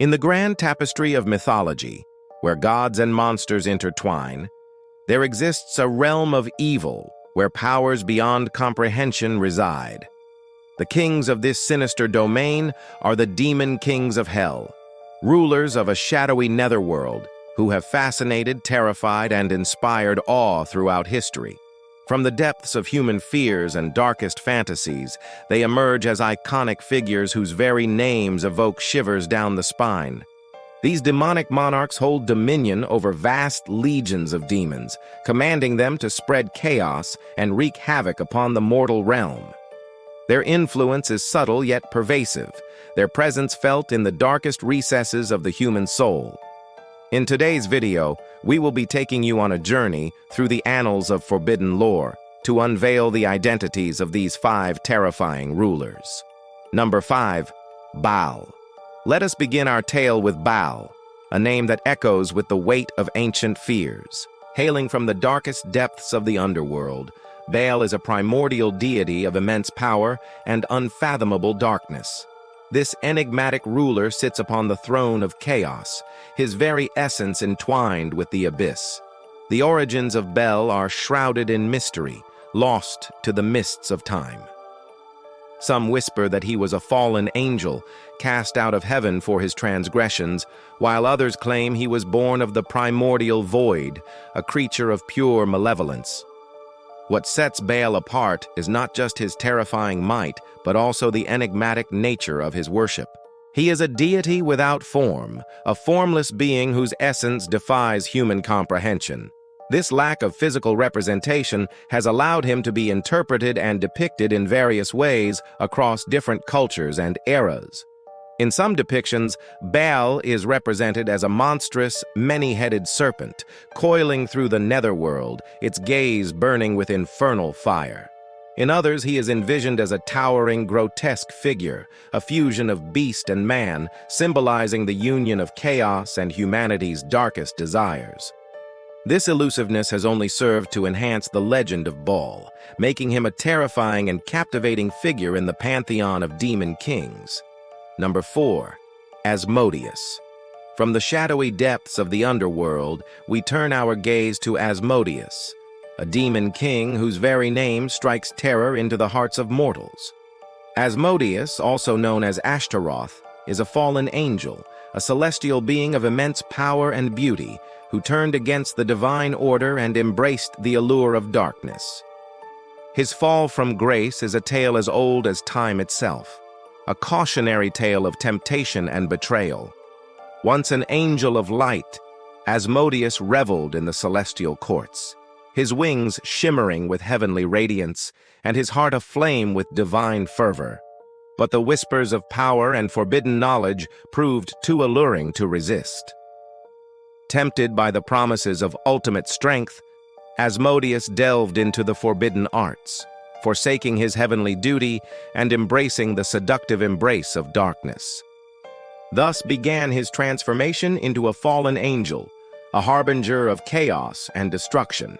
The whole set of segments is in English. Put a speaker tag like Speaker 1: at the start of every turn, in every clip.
Speaker 1: In the grand tapestry of mythology, where gods and monsters intertwine, there exists a realm of evil where powers beyond comprehension reside. The kings of this sinister domain are the demon kings of hell, rulers of a shadowy netherworld who have fascinated, terrified, and inspired awe throughout history. From the depths of human fears and darkest fantasies, they emerge as iconic figures whose very names evoke shivers down the spine. These demonic monarchs hold dominion over vast legions of demons, commanding them to spread chaos and wreak havoc upon the mortal realm. Their influence is subtle yet pervasive, their presence felt in the darkest recesses of the human soul. In today's video, we will be taking you on a journey through the annals of forbidden lore to unveil the identities of these 5 terrifying rulers. Number 5. Baal. Let us begin our tale with Baal, a name that echoes with the weight of ancient fears. Hailing from the darkest depths of the underworld, Baal is a primordial deity of immense power and unfathomable darkness. This enigmatic ruler sits upon the throne of chaos, his very essence entwined with the abyss. The origins of Baal are shrouded in mystery, lost to the mists of time. Some whisper that he was a fallen angel, cast out of heaven for his transgressions, while others claim he was born of the primordial void, a creature of pure malevolence. What sets Baal apart is not just his terrifying might, but also the enigmatic nature of his worship. He is a deity without form, a formless being whose essence defies human comprehension. This lack of physical representation has allowed him to be interpreted and depicted in various ways across different cultures and eras. In some depictions, Baal is represented as a monstrous, many-headed serpent, coiling through the netherworld, its gaze burning with infernal fire. In others, he is envisioned as a towering, grotesque figure, a fusion of beast and man, symbolizing the union of chaos and humanity's darkest desires. This elusiveness has only served to enhance the legend of Baal, making him a terrifying and captivating figure in the pantheon of demon kings. Number 4. Asmodeus. From the shadowy depths of the underworld, we turn our gaze to Asmodeus, a demon king whose very name strikes terror into the hearts of mortals. Asmodeus, also known as Ashtaroth, is a fallen angel, a celestial being of immense power and beauty, who turned against the divine order and embraced the allure of darkness. His fall from grace is a tale as old as time itself, a cautionary tale of temptation and betrayal. Once an angel of light, Asmodeus reveled in the celestial courts, his wings shimmering with heavenly radiance and his heart aflame with divine fervor. But the whispers of power and forbidden knowledge proved too alluring to resist. Tempted by the promises of ultimate strength, Asmodeus delved into the forbidden arts, forsaking his heavenly duty and embracing the seductive embrace of darkness. Thus began his transformation into a fallen angel, a harbinger of chaos and destruction.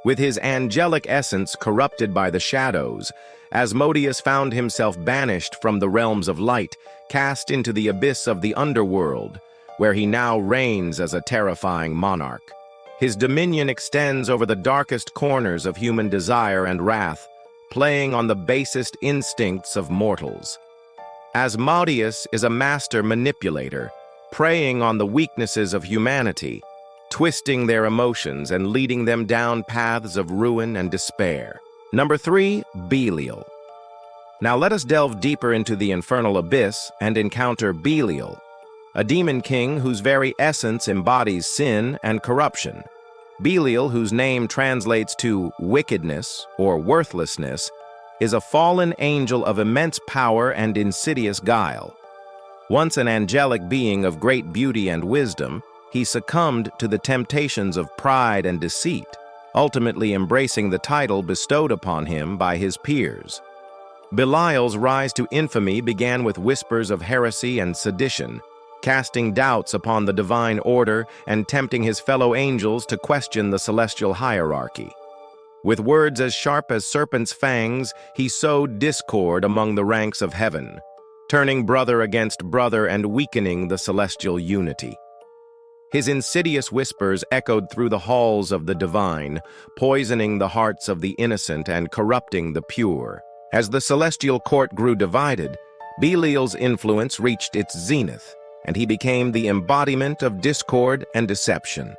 Speaker 1: With his angelic essence corrupted by the shadows, Asmodeus found himself banished from the realms of light, cast into the abyss of the underworld, where he now reigns as a terrifying monarch. His dominion extends over the darkest corners of human desire and wrath, playing on the basest instincts of mortals. Asmodeus is a master manipulator, preying on the weaknesses of humanity, twisting their emotions and leading them down paths of ruin and despair. Number 3. Belial. Now let us delve deeper into the infernal abyss and encounter Belial, a demon king whose very essence embodies sin and corruption. Belial, whose name translates to wickedness or worthlessness, is a fallen angel of immense power and insidious guile. Once an angelic being of great beauty and wisdom, he succumbed to the temptations of pride and deceit, ultimately embracing the title bestowed upon him by his peers. Belial's rise to infamy began with whispers of heresy and sedition, casting doubts upon the divine order and tempting his fellow angels to question the celestial hierarchy. With words as sharp as serpents' fangs, he sowed discord among the ranks of heaven. turning brother against brother and weakening the celestial unity. His insidious whispers echoed through the halls of the divine, poisoning the hearts of the innocent and corrupting the pure. As the celestial court grew divided, Belial's influence reached its zenith, and he became the embodiment of discord and deception.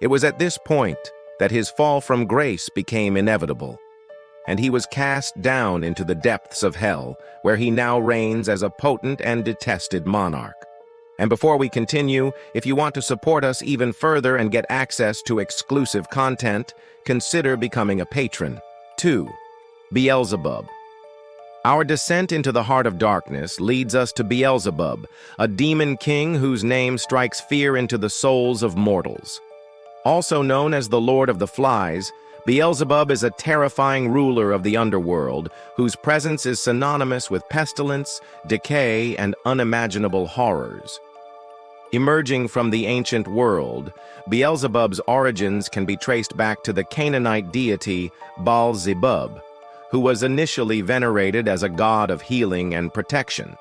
Speaker 1: It was at this point that his fall from grace became inevitable, and he was cast down into the depths of hell, where he now reigns as a potent and detested monarch. And before we continue, if you want to support us even further and get access to exclusive content, consider becoming a patron. 2. Beelzebub. Our descent into the heart of darkness leads us to Beelzebub, a demon king whose name strikes fear into the souls of mortals. Also known as the Lord of the Flies, Beelzebub is a terrifying ruler of the underworld whose presence is synonymous with pestilence, decay, and unimaginable horrors. Emerging from the ancient world, Beelzebub's origins can be traced back to the Canaanite deity Baal, who was initially venerated as a god of healing and protection.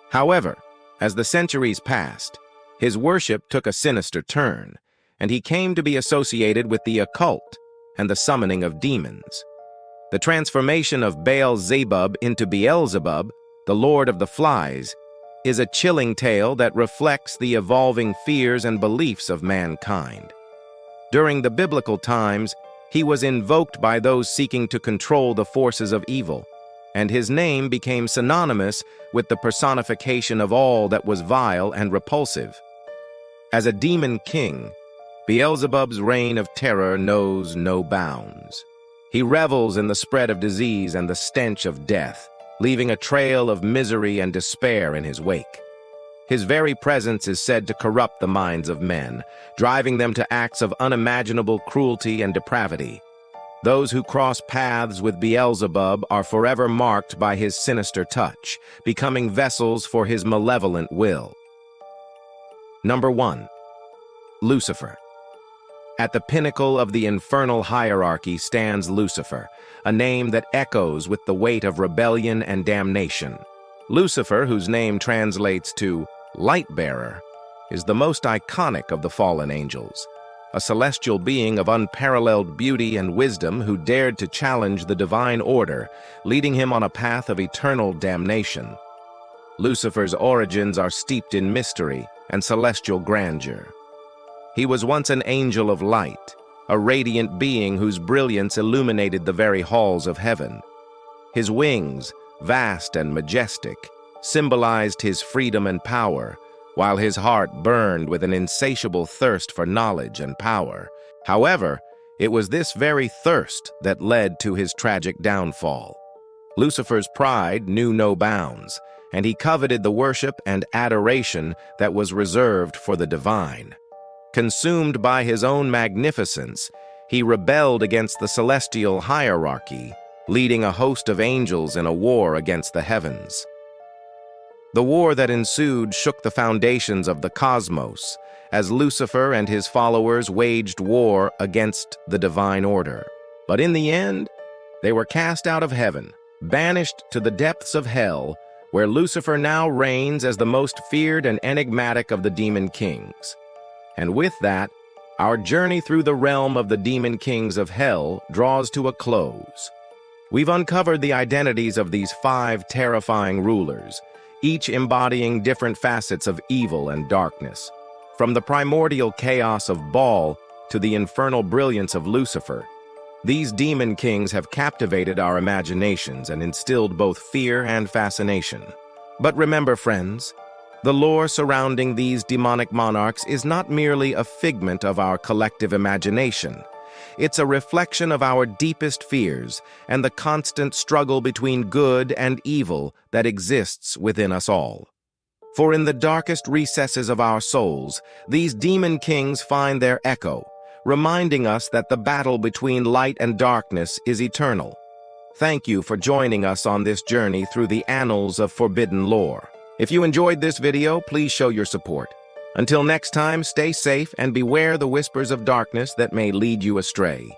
Speaker 1: However, as the centuries passed, his worship took a sinister turn, and he came to be associated with the occult and the summoning of demons. The transformation of Baal-zebub into Beelzebub, the Lord of the Flies, is a chilling tale that reflects the evolving fears and beliefs of mankind. During the biblical times, he was invoked by those seeking to control the forces of evil, and his name became synonymous with the personification of all that was vile and repulsive. As a demon king, Beelzebub's reign of terror knows no bounds. He revels in the spread of disease and the stench of death, leaving a trail of misery and despair in his wake. His very presence is said to corrupt the minds of men, driving them to acts of unimaginable cruelty and depravity. Those who cross paths with Beelzebub are forever marked by his sinister touch, becoming vessels for his malevolent will. Number 1. Lucifer. At the pinnacle of the infernal hierarchy stands Lucifer, a name that echoes with the weight of rebellion and damnation. Lucifer, whose name translates to light-bearer, is the most iconic of the fallen angels, a celestial being of unparalleled beauty and wisdom who dared to challenge the divine order, leading him on a path of eternal damnation. Lucifer's origins are steeped in mystery and celestial grandeur. He was once an angel of light, a radiant being whose brilliance illuminated the very halls of heaven. His wings, vast and majestic, symbolized his freedom and power, while his heart burned with an insatiable thirst for knowledge and power. However, it was this very thirst that led to his tragic downfall. Lucifer's pride knew no bounds, and he coveted the worship and adoration that was reserved for the divine. Consumed by his own magnificence, he rebelled against the celestial hierarchy, leading a host of angels in a war against the heavens. The war that ensued shook the foundations of the cosmos, as Lucifer and his followers waged war against the divine order. But in the end, they were cast out of heaven, banished to the depths of hell, where Lucifer now reigns as the most feared and enigmatic of the demon kings. And with that, our journey through the realm of the demon kings of hell draws to a close. We've uncovered the identities of these 5 terrifying rulers, each embodying different facets of evil and darkness. From the primordial chaos of Baal to the infernal brilliance of Lucifer, these demon kings have captivated our imaginations and instilled both fear and fascination. But remember, friends, the lore surrounding these demonic monarchs is not merely a figment of our collective imagination. It's a reflection of our deepest fears and the constant struggle between good and evil that exists within us all. For in the darkest recesses of our souls, these demon kings find their echo, reminding us that the battle between light and darkness is eternal. Thank you for joining us on this journey through the annals of forbidden lore. If you enjoyed this video, please show your support. Until next time, stay safe and beware the whispers of darkness that may lead you astray.